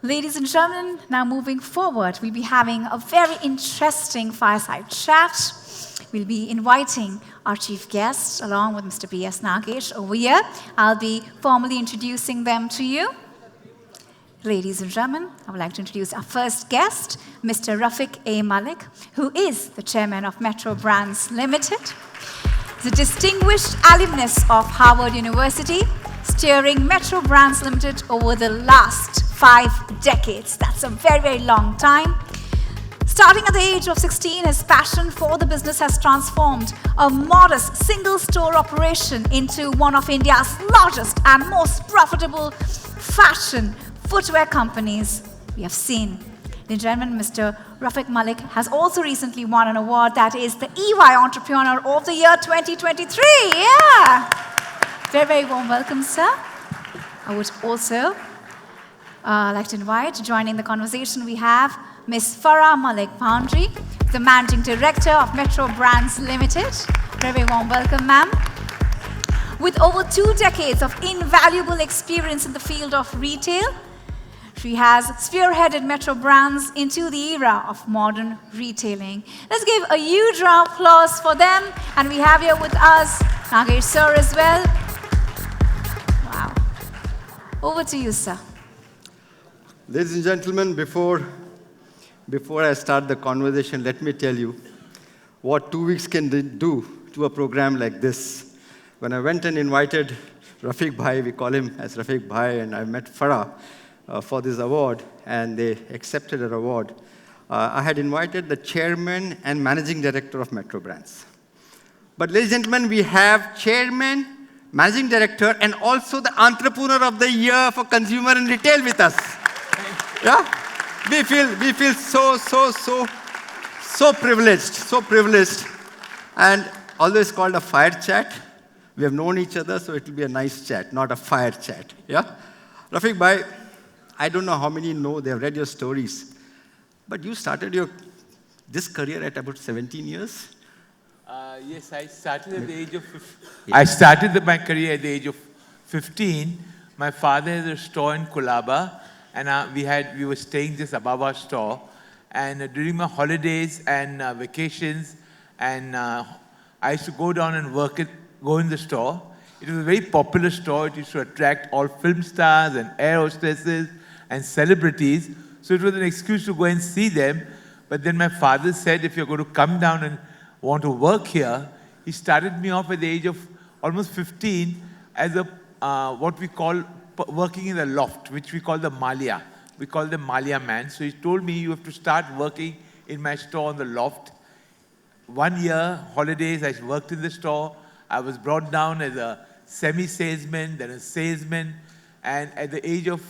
Ladies and gentlemen, now moving forward, we'll be having a very interesting fireside chat. We'll be inviting our chief guests along with Mr. B.S. Nagesh over here. I'll be formally introducing them to you. Ladies and gentlemen, I would like to introduce our first guest, Mr. Rafique A. Malik, who is the chairman of Metro Brands Ltd. He's a distinguished alumnus of Harvard University, steering Metro Brands Ltd. Over the last 5 decades. That's a very, very long time. Starting at the age of 16, his passion for the business has transformed a modest single-store operation into one of India's largest and most profitable fashion footwear companies we have seen. Ladies and gentlemen, Mr. Rafique Malik has also recently won an award that is the EY Entrepreneur of the Year 2023. Yeah! Very, very warm welcome, sir. I would also like to invite, joining the conversation, we have Ms. Farah Malik Bhanji, the Managing Director of Metro Brands Ltd. Very, very warm welcome, ma'am. With over 2 decades of invaluable experience in the field of retail, she has spearheaded Metro Brands into the era of modern retailing. Let's give a huge round of applause for them. And we have here with us Nagesh sir as well. Wow. Over to you, sir. Ladies and gentlemen, before I start the conversation, let me tell you what 2 weeks can do to a program like this. When I went and invited Rafique Bhai, we call him as Rafique Bhai, and I met Farah for this award, and they accepted our award. I had invited the chairman and managing director of Metro Brands. But ladies and gentlemen, we have chairman, managing director, and also the entrepreneur of the year for consumer and retail with us. Yeah? We feel so privileged, and although it's called a fire chat, we have known each other, so it will be a nice chat, not a fire chat. Yeah? Rafique Bhai, I don't know how many know, they have read your stories, but you started this career at about 17 years? Yes, I started at the age of 15. I started my career at the age of 15. My father has a store in Colaba, and we were staying just above our store. And during my holidays and vacations, and I used to go down and go in the store. It was a very popular store. It used to attract all film stars and air hostesses and celebrities. So it was an excuse to go and see them. But then my father said, if you're going to come down and want to work here, he started me off at the age of almost 15 as what we call working in the loft, which we call the Malia. We call them Malia man. So he told me, you have to start working in my store on the loft. 1 year, holidays, I worked in the store. I was brought down as a semi-salesman, then a salesman. And at the age of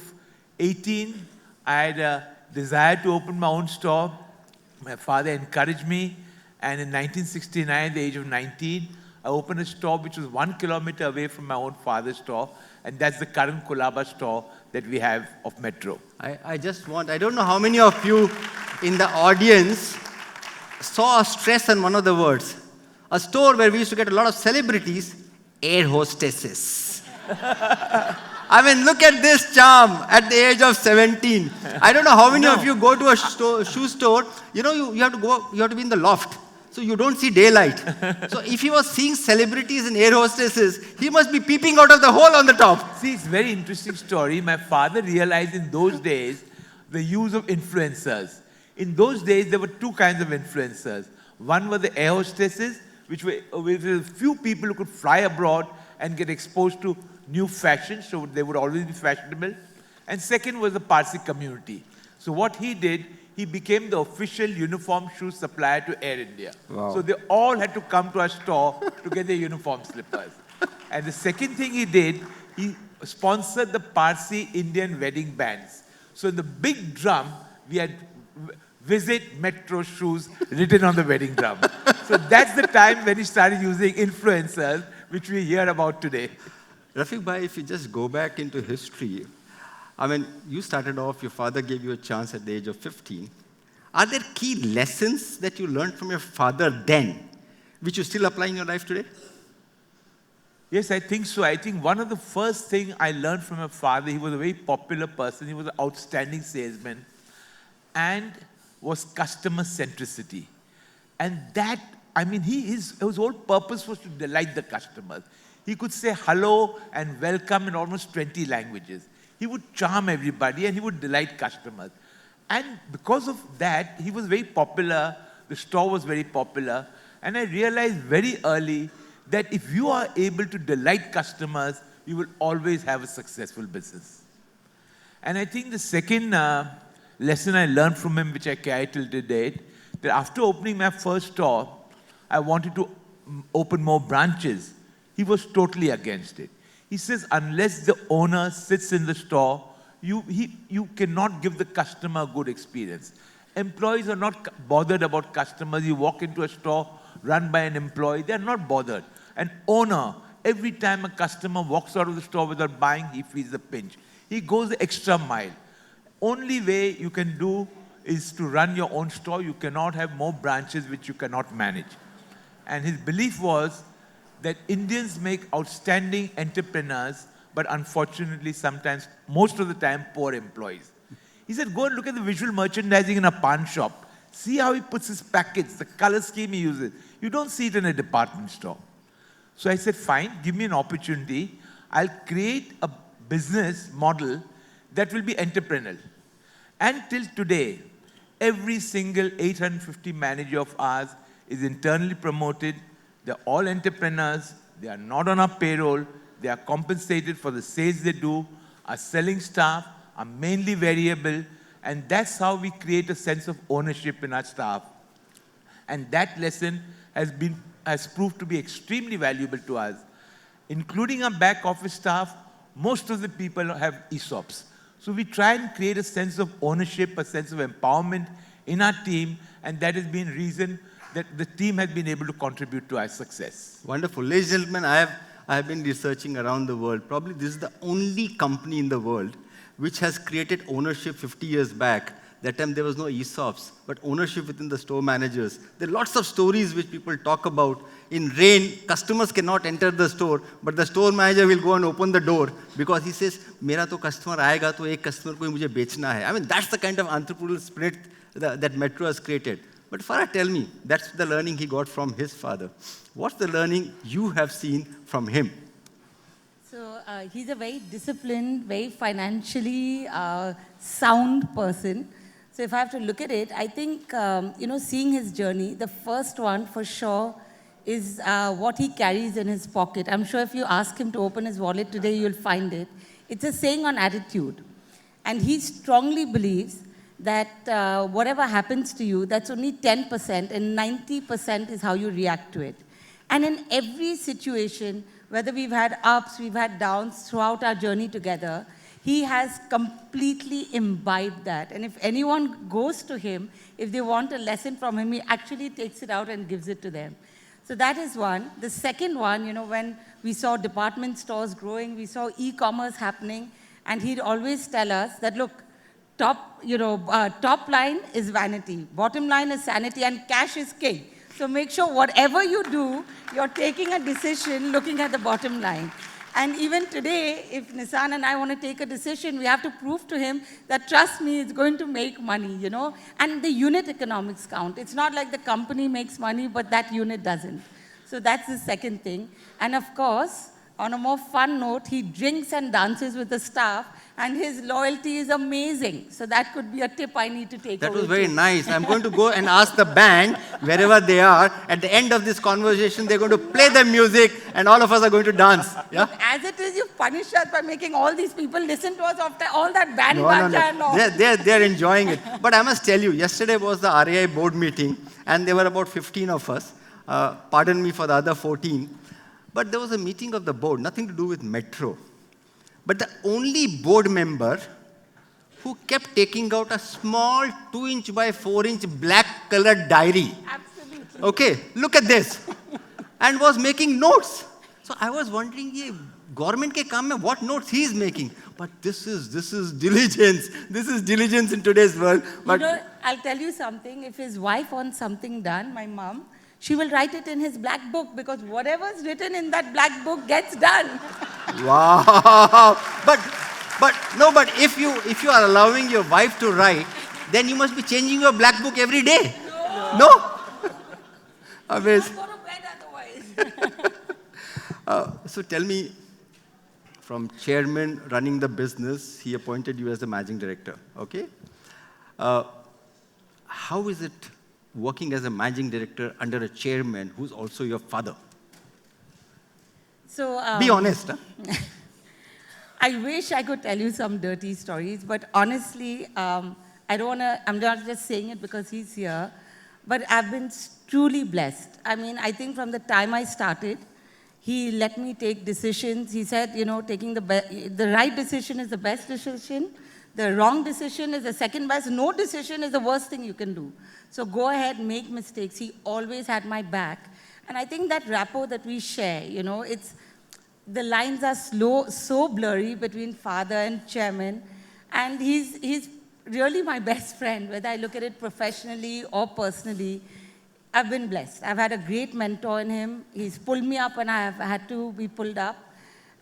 18, I had a desire to open my own store. My father encouraged me. And in 1969, at the age of 19, I opened a store which was 1 kilometer away from my own father's store. And that's the current Colaba store that we have of Metro. I don't know how many of you in the audience saw a stress on one of the words. A store where we used to get a lot of celebrities, air hostesses. I mean, look at this charm at the age of 17. I don't know how many of you go to a shoe store. You know, you have to be in the loft, so you don't see daylight. So if he was seeing celebrities and air hostesses, he must be peeping out of the hole on the top. See, it's a very interesting story. My father realized in those days the use of influencers. In those days, there were 2 kinds of influencers. One were the air hostesses, which were few people who could fly abroad and get exposed to new fashion, so they would always be fashionable. And second was the Parsi community. So what he did, he became the official uniform shoe supplier to Air India. Wow. So they all had to come to our store to get their uniform slippers. And the second thing he did, he sponsored the Parsi Indian wedding bands. So in the big drum, we had Visit Metro shoes written on the wedding drum. So that's the time when he started using influencers, which we hear about today. Rafique Bhai, if you just go back into history, I mean, you started off, your father gave you a chance at the age of 15. Are there key lessons that you learned from your father then, which you still apply in your life today? Yes, I think so. I think one of the first thing I learned from my father, he was a very popular person. He was an outstanding salesman and was customer centricity. And that, I mean, his whole purpose was to delight the customers. He could say hello and welcome in almost 20 languages. He would charm everybody and he would delight customers. And because of that, he was very popular. The store was very popular. And I realized very early that if you are able to delight customers, you will always have a successful business. And I think the second lesson I learned from him, which I carry till today, that after opening my first store, I wanted to open more branches. He was totally against it. He says, unless the owner sits in the store, you cannot give the customer a good experience. Employees are not bothered about customers. You walk into a store run by an employee, they're not bothered. An owner, every time a customer walks out of the store without buying, he feels the pinch. He goes the extra mile. Only way you can do is to run your own store. You cannot have more branches which you cannot manage. And his belief was that Indians make outstanding entrepreneurs, but unfortunately sometimes, most of the time, poor employees. He said, go and look at the visual merchandising in a pawn shop. See how he puts his packets, the color scheme he uses. You don't see it in a department store. So I said, fine, give me an opportunity. I'll create a business model that will be entrepreneurial. And till today, every single 850 manager of ours is internally promoted. They're all entrepreneurs. They are not on our payroll. They are compensated for the sales they do. Our selling staff are mainly variable. And that's how we create a sense of ownership in our staff. And that lesson has proved to be extremely valuable to us. Including our back office staff, most of the people have ESOPs. So we try and create a sense of ownership, a sense of empowerment in our team, and that has been reason that the team has been able to contribute to our success. Wonderful. Ladies and gentlemen, I have been researching around the world. Probably this is the only company in the world which has created ownership 50 years back. That time there was no ESOPs, but ownership within the store managers. There are lots of stories which people talk about. In rain, customers cannot enter the store, but the store manager will go and open the door because he says, "Mera to customer aayega, to ek customer ko hi mujhe bechna hai." I mean, that's the kind of entrepreneurial spirit that Metro has created. But Farah, tell me, that's the learning he got from his father. What's the learning you have seen from him? So he's a very disciplined, very financially sound person. So if I have to look at it, I think, seeing his journey, the first one for sure is what he carries in his pocket. I'm sure if you ask him to open his wallet today, you'll find it. It's a saying on attitude. And he strongly believes that whatever happens to you, that's only 10% and 90% is how you react to it. And in every situation, whether we've had ups, we've had downs throughout our journey together, he has completely imbibed that. And if anyone goes to him, if they want a lesson from him, he actually takes it out and gives it to them. So that is one. The second one, when we saw department stores growing, we saw e-commerce happening, and he'd always tell us that, look, top line is vanity, bottom line is sanity, and cash is king. So make sure whatever you do, you're taking a decision looking at the bottom line. And even today, if Nissan and I want to take a decision, we have to prove to him that, trust me, it's going to make money, And the unit economics count. It's not like the company makes money, but that unit doesn't. So that's the second thing. And of course, on a more fun note, he drinks and dances with the staff, and his loyalty is amazing. So that could be a tip I need to take away. That was very nice. I'm going to go and ask the band, wherever they are, at the end of this conversation, they're going to play the music, and all of us are going to dance. Yeah? But as it is, you punish us by making all these people listen to us after all that band No. and all. They're enjoying it. But I must tell you, yesterday was the RAI board meeting, and there were about 15 of us. Pardon me for the other 14. But there was a meeting of the board, nothing to do with Metro. But the only board member who kept taking out a small 2-inch by 4-inch black-colored diary. Absolutely. Okay, look at this. And was making notes. So I was wondering, government ke kaam mein what notes he is making? But this is diligence. This is diligence in today's world. But I'll tell you something. If his wife wants something done, my mom, she will write it in his black book because whatever's written in that black book gets done. Wow. But if you are allowing your wife to write, then you must be changing your black book every day. No? Amazing. Go to bed otherwise. So tell me, from chairman running the business, he appointed you as the managing director, okay? How is it working as a managing director under a chairman who's also your father? So, be honest, huh? I wish I could tell you some dirty stories, but honestly, I don't want to, I'm not just saying it because he's here, but I've been truly blessed. I mean, I think from the time I started, he let me take decisions. He said, you know, taking the right decision is the best decision. The wrong decision is the second best. No decision is the worst thing you can do. So go ahead, make mistakes. He always had my back. And I think that rapport that we share, you know, the lines are so blurry between father and chairman. And he's really my best friend, whether I look at it professionally or personally. I've been blessed. I've had a great mentor in him. He's pulled me up when I have had to be pulled up.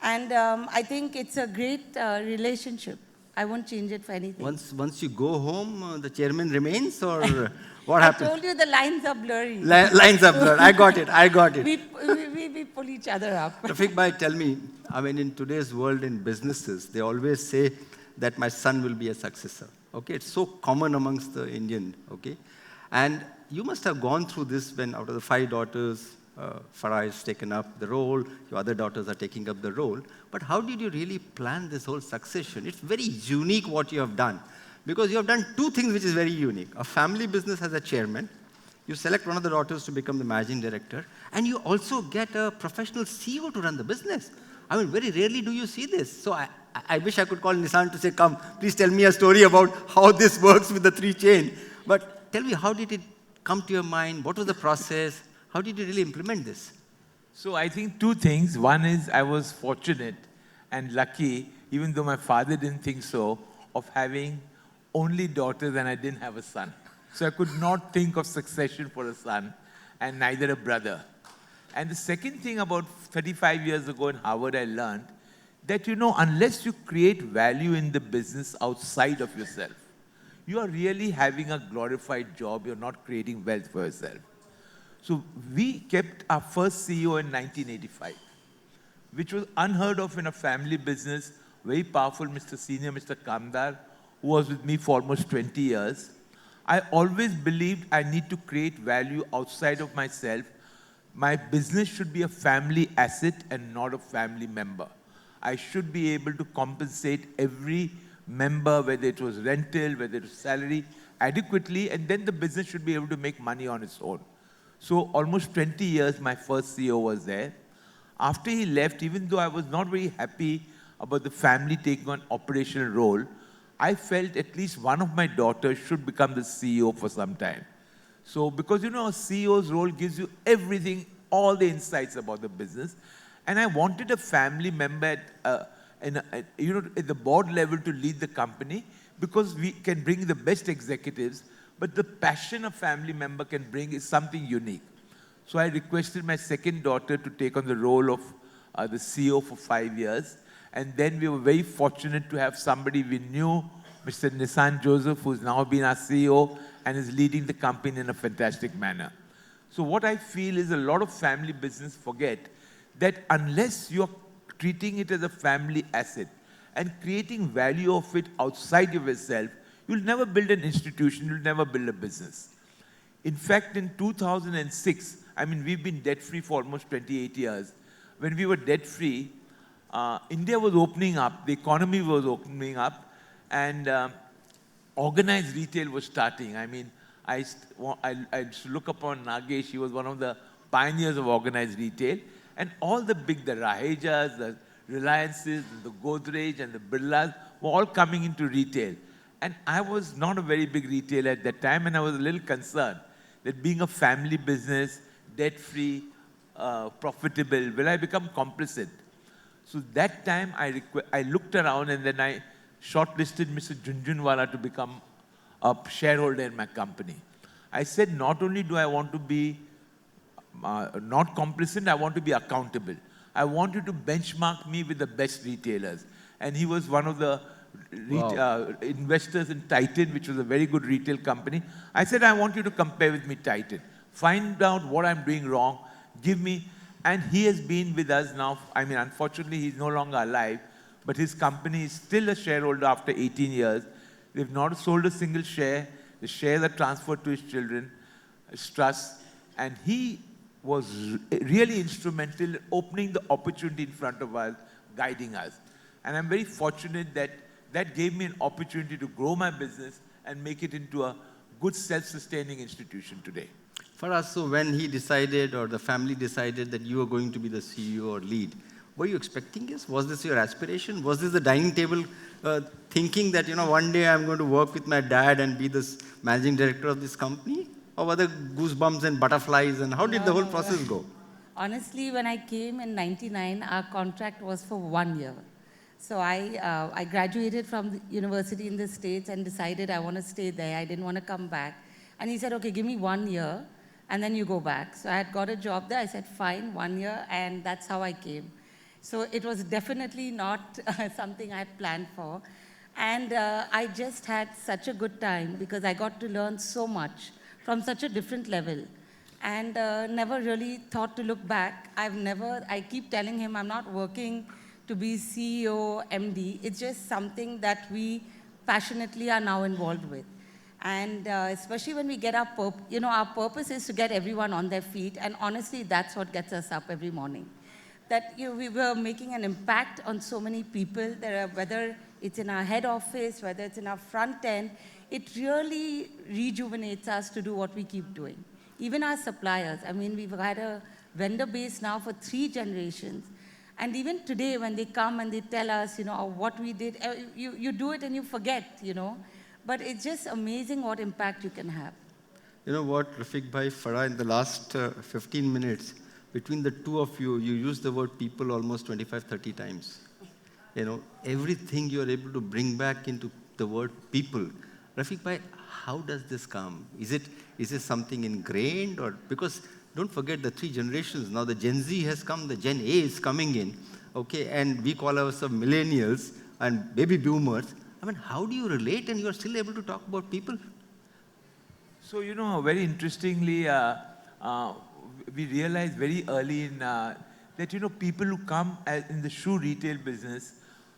And I think it's a great relationship. I won't change it for anything. Once you go home, the chairman remains, or what happens? I told you the lines are blurry. Lines are blurred. I got it. We pull each other up. Rafique bhai, tell me, I mean, in today's world in businesses, they always say that my son will be a successor. Okay, it's so common amongst the Indian, okay? And you must have gone through this when out of the 5 daughters, Farah has taken up the role, your other daughters are taking up the role. But how did you really plan this whole succession? It's very unique what you have done. Because you have done 2 things which is very unique. A family business as a chairman, you select one of the daughters to become the managing director, and you also get a professional CEO to run the business. I mean, very rarely do you see this. So I wish I could call Nissan to say, come, please tell me a story about how this works with the 3 chain. But tell me, how did it come to your mind? What was the process? How did you really implement this? So I think 2 things. One is I was fortunate and lucky, even though my father didn't think so, of having only daughters and I didn't have a son. So I could not think of succession for a son and neither a brother. And the second thing about 35 years ago in Harvard, I learned that, you know, unless you create value in the business outside of yourself, you are really having a glorified job. You're not creating wealth for yourself. So we kept our first CEO in 1985, which was unheard of in a family business. Very powerful Mr. Senior, Mr. Kamdar, who was with me for almost 20 years. I always believed I need to create value outside of myself. My business should be a family asset and not a family member. I should be able to compensate every member, whether it was rental, whether it was salary, adequately, and then the business should be able to make money on its own. So almost 20 years, my first CEO was there. After he left, even though I was not very happy about the family taking on operational role, I felt at least one of my daughters should become the CEO for some time. So because, you know, a CEO's role gives you everything, all the insights about the business. And I wanted a family member at the board level to lead the company, because we can bring the best executives, but the passion a family member can bring is something unique. So I requested my second daughter to take on the role of the CEO for 5 years. And then we were very fortunate to have somebody we knew, Mr. Nissan Joseph, who's now been our CEO and is leading the company in a fantastic manner. So what I feel is a lot of family business forget that unless you're treating it as a family asset and creating value of it outside of yourself, you'll never build an institution, you'll never build a business. In fact, in 2006, I mean, we've been debt-free for almost 28 years. When we were debt-free, India was opening up, the economy was opening up, and organized retail was starting. I mean, I look upon Nagesh, he was one of the pioneers of organized retail, and all the big, the Rahejas, the Reliances, the Godrej, and the Birlas were all coming into retail. And I was not a very big retailer at that time, and I was a little concerned that being a family business, debt-free, profitable, will I become complicit? So that time I looked around, and then I shortlisted Mr. Junjunwala to become a shareholder in my company. I said, not only do I want to be not complacent, I want to be accountable. I want you to benchmark me with the best retailers. And he was one of the investors in Titan, which was a very good retail company. I said, I want you to compare with me, Titan. Find out what I'm doing wrong, give me, and he has been with us now. I mean, unfortunately, he's no longer alive, but his company is still a shareholder after 18 years. They've not sold a single share. The shares are transferred to his children, his trust, and he was really instrumental in opening the opportunity in front of us, guiding us. And I'm very fortunate that that gave me an opportunity to grow my business and make it into a good self-sustaining institution today. Farah, so when he decided or the family decided that you were going to be the CEO or lead, were you expecting this? Was this your aspiration? Was this the dining table thinking that, one day I'm going to work with my dad and be this managing director of this company? Or were there goosebumps and butterflies, and how did the whole process go? Honestly, when I came in '99, our contract was for 1 year. So I graduated from the university in the States and decided I want to stay there. I didn't want to come back. And he said, okay, give me 1 year, and then you go back. So I had got a job there. I said, fine, 1 year, and that's how I came. So it was definitely not something I had planned for. And I just had such a good time because I got to learn so much from such a different level, and never really thought to look back. I keep telling him I'm not working to be CEO, MD. It's just something that we passionately are now involved with. And especially when we get our purpose is to get everyone on their feet, and honestly, that's what gets us up every morning. That we were making an impact on so many people, whether it's in our head office, whether it's in our front end, it really rejuvenates us to do what we keep doing. Even our suppliers, I mean, we've had a vendor base now for 3 generations. And even today, when they come and they tell us, what we did, you do it and you forget, But it's just amazing what impact you can have. You know what, Rafique bhai, Farah, in the last 15 minutes, between the two of you, you used the word people almost 25, 30 times. Everything you're able to bring back into the word people. Rafique bhai, how does this come? Is it something ingrained, or because don't forget the 3 generations now. The Gen Z has come, the Gen A is coming in, okay, and we call ourselves millennials and baby boomers. I mean, how do you relate and you are still able to talk about people? So very interestingly, we realized very early in that people who come in the shoe retail business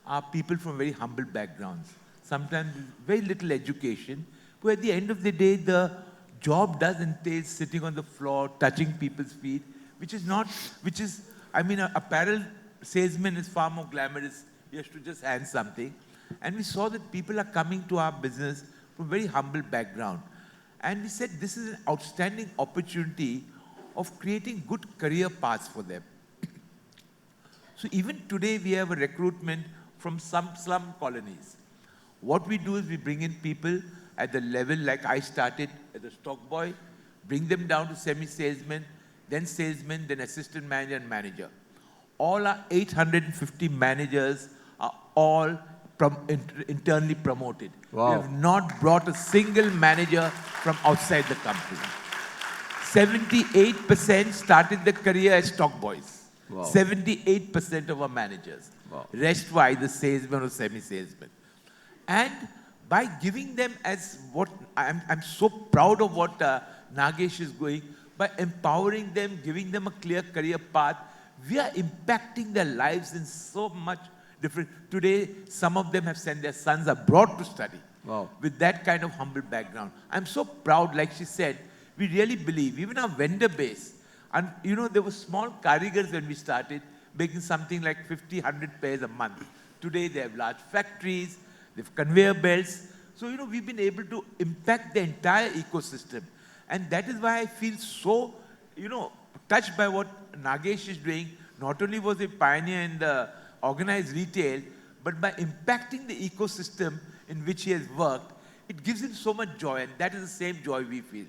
are people from very humble backgrounds. Sometimes very little education, but at the end of the day, the job does entail sitting on the floor, touching people's feet, an apparel salesman is far more glamorous. He has to just hand something. And we saw that people are coming to our business from very humble background. And we said, this is an outstanding opportunity of creating good career paths for them. So even today, we have a recruitment from some slum colonies. What we do is we bring in people at the level like I started as a stock boy, bring them down to semi-salesman, then assistant manager and manager. All our 850 managers are all internally promoted. Wow. We have not brought a single manager from outside the company. 78% started their career as stock boys. Wow. 78% of our managers. Wow. Rest were either salesmen or semi-salesmen. And by giving them as what, I'm so proud of what Nagesh is going, by empowering them, giving them a clear career path, we are impacting their lives in so much different. Today, some of them have sent their sons abroad to study. Wow. With that kind of humble background. I'm so proud, like she said, we really believe, even our vendor base, and there were small karigars when we started, making something like 50, 100 pairs a month. Today, they have large factories, they have conveyor belts. So, we've been able to impact the entire ecosystem. And that is why I feel so, touched by what Nagesh is doing. Not only was he a pioneer in the organized retail, but by impacting the ecosystem in which he has worked, it gives him so much joy, and that is the same joy we feel.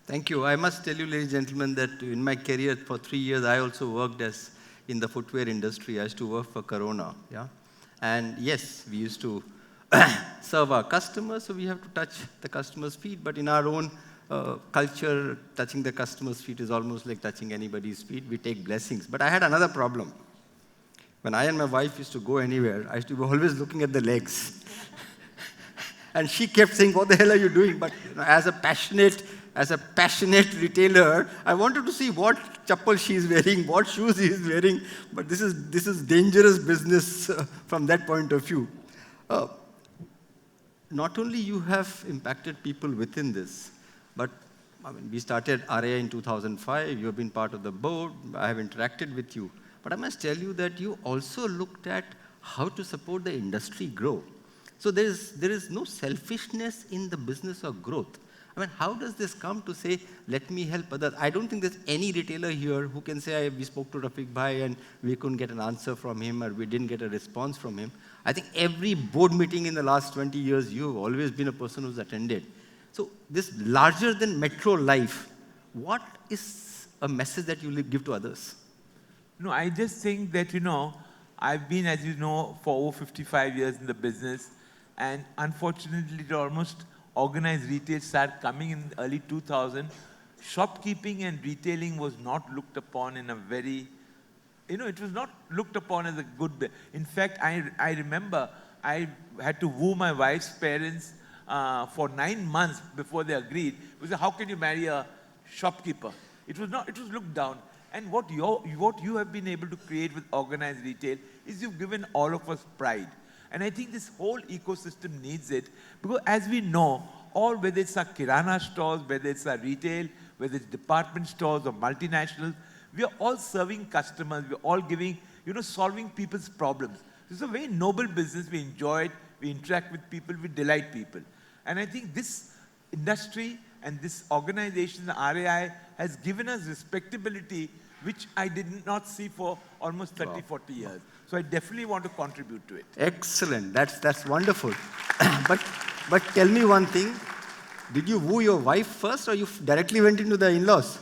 Thank you. I must tell you, ladies and gentlemen, that in my career for 3 years, I also worked in the footwear industry. I used to work for Corona, yeah? And yes, we used to serve our customers, so we have to touch the customer's feet, but in our own culture, touching the customer's feet is almost like touching anybody's feet. We take blessings. But I had another problem. When I and my wife used to go anywhere, I used to be always looking at the legs. And she kept saying, what the hell are you doing? But as a passionate retailer, I wanted to see what chappal she is wearing, what shoes he is wearing. But this is dangerous business from that point of view. Not only you have impacted people within this, but I mean, we started RAI in 2005. You have been part of the board. I have interacted with you. But I must tell you that you also looked at how to support the industry grow. So there is no selfishness in the business of growth. I mean, how does this come to say, let me help others? I don't think there's any retailer here who can say, we spoke to Rafique Bhai and we couldn't get an answer from him or we didn't get a response from him. I think every board meeting in the last 20 years, you've always been a person who's attended. So this larger than metro life, what is a message that you will give to others? No, I just think that, I've been, as you know, for over 55 years in the business. And unfortunately, almost organized retail started coming in the early 2000s. Shopkeeping and retailing was not looked upon in a very, it was not looked upon as a good. In fact, I remember I had to woo my wife's parents for 9 months before they agreed. It was, how can you marry a shopkeeper? It was looked down. And what you have been able to create with organized retail is you've given all of us pride. And I think this whole ecosystem needs it, because as we know, whether it's our kirana stores, whether it's our retail, whether it's department stores or multinationals, we are all serving customers, we're all giving, solving people's problems. This is a very noble business, we enjoy it, we interact with people, we delight people. And I think this industry and this organization, the RAI, has given us respectability, which I did not see for almost 30, 40 years. So I definitely want to contribute to it. Excellent. That's wonderful. but tell me one thing. Did you woo your wife first or you directly went into the in-laws?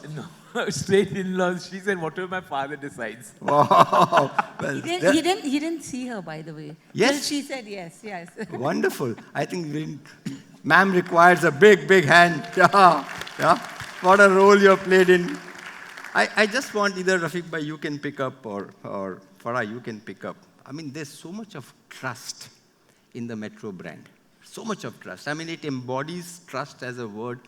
No, straight in-laws. She said, whatever my father decides. Wow. Well, He didn't see her, by the way. Yes? Well, she said yes. Wonderful. I think ma'am requires a big, big hand. Yeah. What a role you have played in. I just want either Rafique Bhai, you can pick up or Farah, you can pick up. I mean, there's so much of trust in the Metro brand. So much of trust. I mean, it embodies trust as a word.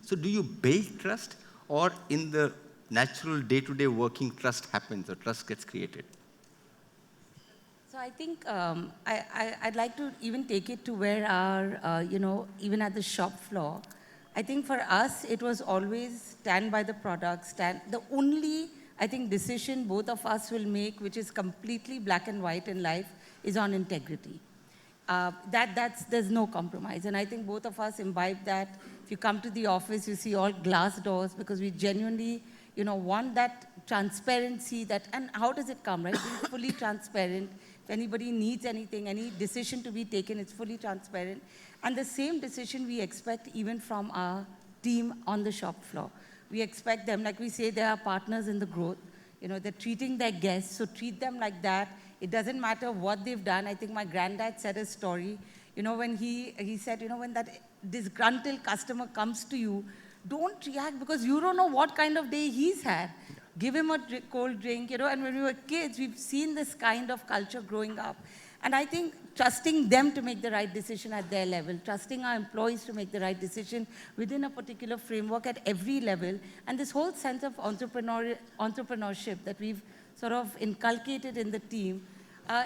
So do you build trust, or in the natural day-to-day working, trust happens or trust gets created? So I think I'd like to even take it to where our, even at the shop floor, I think for us, it was always stand by the product, the only, I think, decision both of us will make, which is completely black and white in life, is on integrity. There's no compromise. And I think both of us imbibe that. If you come to the office, you see all glass doors, because we genuinely, want that transparency, and how does it come, right? Being fully transparent. If anybody needs anything, any decision to be taken, it's fully transparent. And the same decision we expect even from our team on the shop floor. We expect them, like we say, they are partners in the growth. They're treating their guests, so treat them like that. It doesn't matter what they've done. I think my granddad said a story, when he said, when that disgruntled customer comes to you, don't react, because you don't know what kind of day he's had. Give him a cold drink, and when we were kids, we've seen this kind of culture growing up. And I think trusting them to make the right decision at their level, trusting our employees to make the right decision within a particular framework at every level, and this whole sense of entrepreneurship that we've sort of inculcated in the team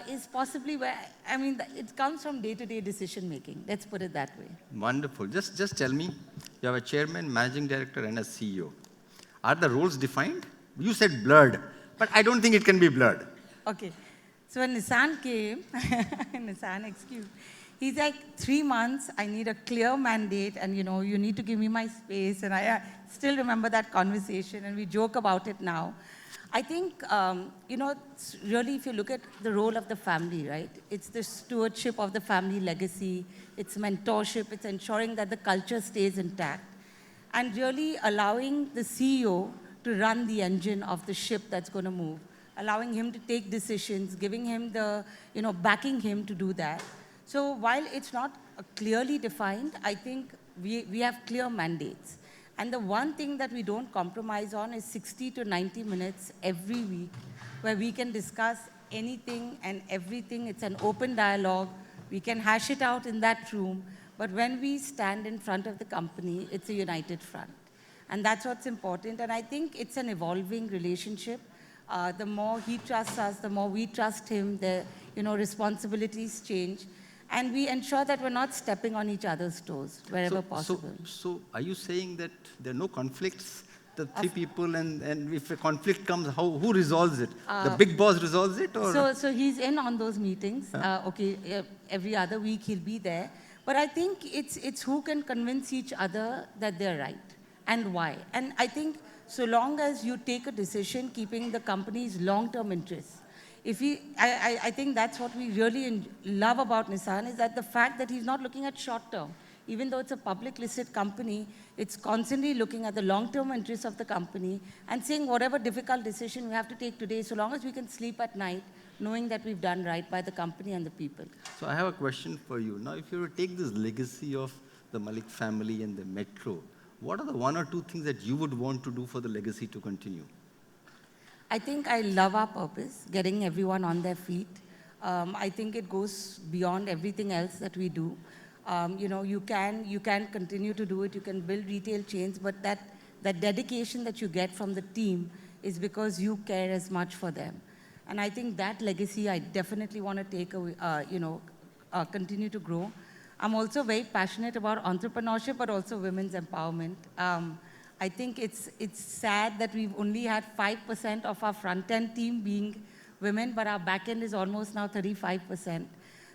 is possibly where, it comes from day-to-day decision making. Let's put it that way. Wonderful. Just tell me, you have a chairman, managing director, and a CEO. Are the roles defined? You said blurred, but I don't think it can be blurred. Okay. So when Nissan came, Nissan excuse, he's like, 3 months, I need a clear mandate, and you need to give me my space. And I still remember that conversation, and we joke about it now. I think, really, if you look at the role of the family, right? It's the stewardship of the family legacy, it's mentorship, it's ensuring that the culture stays intact, and really allowing the CEO to run the engine of the ship that's going to move, allowing him to take decisions, giving him the, backing him to do that. So while it's not clearly defined, I think we have clear mandates. And the one thing that we don't compromise on is 60 to 90 minutes every week where we can discuss anything and everything. It's an open dialogue. We can hash it out in that room. But when we stand in front of the company, it's a united front. And that's what's important. And I think it's an evolving relationship. The more he trusts us, the more we trust him. The responsibilities change. And we ensure that we're not stepping on each other's toes wherever possible. So are you saying that there are no conflicts? The three people, and if a conflict comes, who resolves it? The big boss resolves it? Or? So he's in on those meetings. Every other week he'll be there. But I think it's who can convince each other that they're right and why. And I think so long as you take a decision keeping the company's long-term interests, I think that's what we really love about Nissan is that the fact that he's not looking at short-term. Even though it's a public listed company, it's constantly looking at the long-term interests of the company and saying whatever difficult decision we have to take today, so long as we can sleep at night, knowing that we've done right by the company and the people. So I have a question for you. Now, if you were to take this legacy of the Malik family and the Metro, what are the one or two things that you would want to do for the legacy to continue? I think I love our purpose, getting everyone on their feet. I think it goes beyond everything else that we do. You can continue to do it, you can build retail chains, but that dedication that you get from the team is because you care as much for them. And I think that legacy I definitely want to take away, continue to grow. I'm also very passionate about entrepreneurship, but also women's empowerment. I think it's sad that we've only had 5% of our front-end team being women, but our back-end is almost now 35%.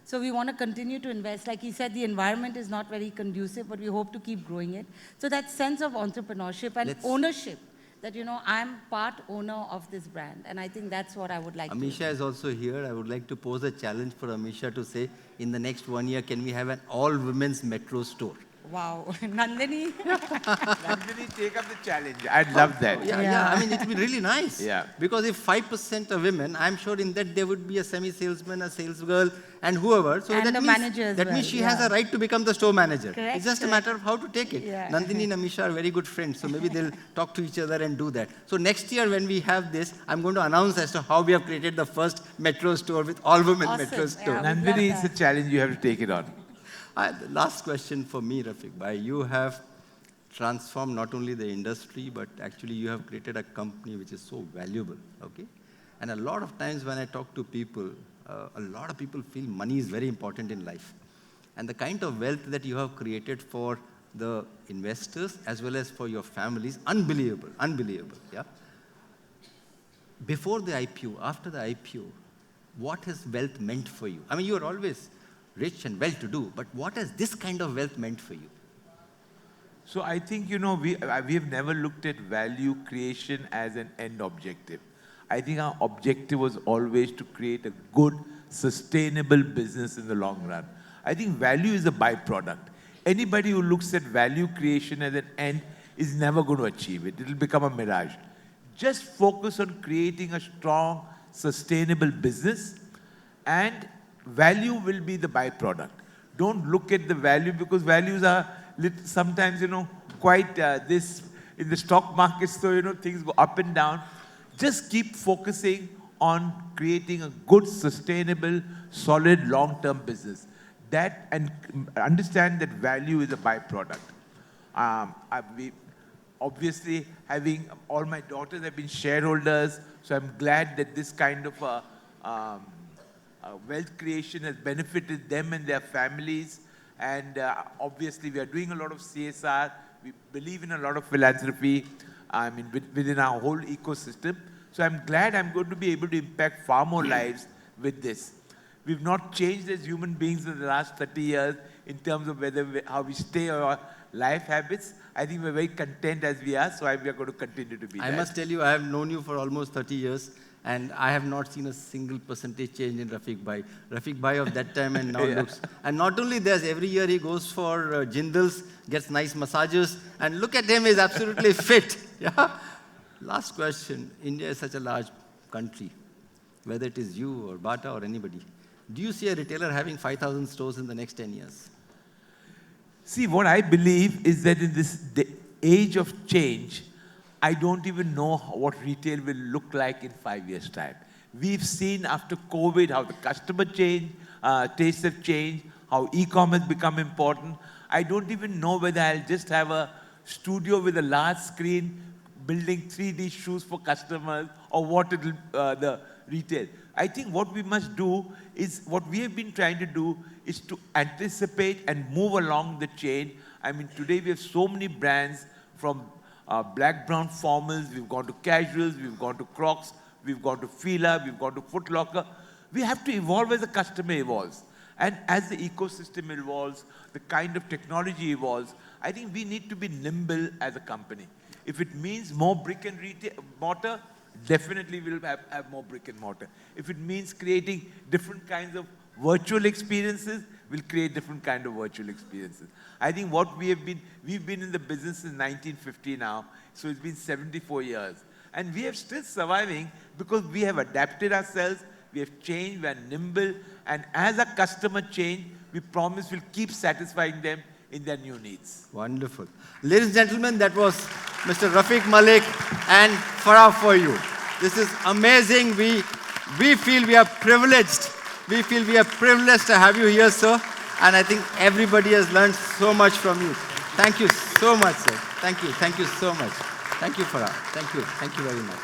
So we want to continue to invest. Like he said, the environment is not very conducive, but we hope to keep growing it. So that sense of entrepreneurship and ownership, that, I'm part owner of this brand. And I think that's what I would like Amisha is also here. I would like to pose a challenge for Amisha to say, in the next 1 year, can we have an all-women's Metro store? Wow. Nandini? Nandini, take up the challenge. I'd love that. Yeah. I mean, it would be really nice. Yeah. Because if 5% are women, I'm sure in that there would be a semi-salesman, a sales girl, and whoever. So and that means she has a right to become the store manager. Correct, it's just a matter of how to take it. Yeah. Nandini and Amisha are very good friends, so maybe they'll talk to each other and do that. So next year when we have this, I'm going to announce as to how we have created the first Metro store with all women Metro store. Yeah, Nandini, it's a challenge. You have to take it on. The last question for me, Rafique Bhai. You have transformed not only the industry, but actually you have created a company which is so valuable, okay? And a lot of times when I talk to people, a lot of people feel money is very important in life. And the kind of wealth that you have created for the investors as well as for your families, unbelievable, yeah? Before the IPO, after the IPO, what has wealth meant for you? I mean, you are always rich and well-to-do, but what has this kind of wealth meant for you? So I think, we have never looked at value creation as an end objective. I think our objective was always to create a good, sustainable business in the long run. I think value is a byproduct. Anybody who looks at value creation as an end is never going to achieve it. It will become a mirage. Just focus on creating a strong, sustainable business, and value will be the byproduct. Don't look at the value, because values are sometimes, quite this in the stock market, so, things go up and down. Just keep focusing on creating a good, sustainable, solid, long-term business. And understand that value is a byproduct. Obviously, having all my daughters have been shareholders, so I'm glad that this kind of wealth creation has benefited them and their families. And obviously, we are doing a lot of CSR. We believe in a lot of philanthropy within our whole ecosystem. So I'm glad I'm going to be able to impact far more lives with this. We've not changed as human beings in the last 30 years in terms of how we stay or our life habits. I think we're very content as we are, so we are going to continue to be I must tell you, I have known you for almost 30 years. And I have not seen a single percentage change in Rafique Bhai. Rafique Bhai of that time and now looks. And not only this, every year he goes for Jindals, gets nice massages, and look at him, he's absolutely fit. Yeah. Last question. India is such a large country, whether it is you or Bata or anybody. Do you see a retailer having 5,000 stores in the next 10 years? See, what I believe is that age of change, I don't even know what retail will look like in 5 years' time. We've seen after COVID how the customer changed, tastes have changed, how e-commerce become important. I don't even know whether I'll just have a studio with a large screen building 3D shoes for customers or what it will, the retail. I think what we must do is, what we have been trying to do is to anticipate and move along the chain. I mean, today we have so many brands from black, brown formals, we've gone to casuals, we've gone to Crocs, we've gone to Fila, we've gone to Foot Locker. We have to evolve as the customer evolves. And as the ecosystem evolves, the kind of technology evolves, I think we need to be nimble as a company. If it means more brick and mortar, definitely we'll have more brick and mortar. If it means creating different kinds of virtual experiences, we'll create different kind of virtual experiences. I think what we've been in the business since 1950 now, so it's been 74 years. And we are still surviving because we have adapted ourselves, we have changed, we are nimble, and as a customer change, we promise we'll keep satisfying them in their new needs. Wonderful. Ladies and gentlemen, that was Mr. Rafique Malik and Farah for you. This is amazing. We feel we are privileged. We feel we are privileged to have you here, sir. And I think everybody has learned so much from you. Thank you so much, sir. Thank you. Thank you so much. Thank you, Farah. Thank you. Thank you very much.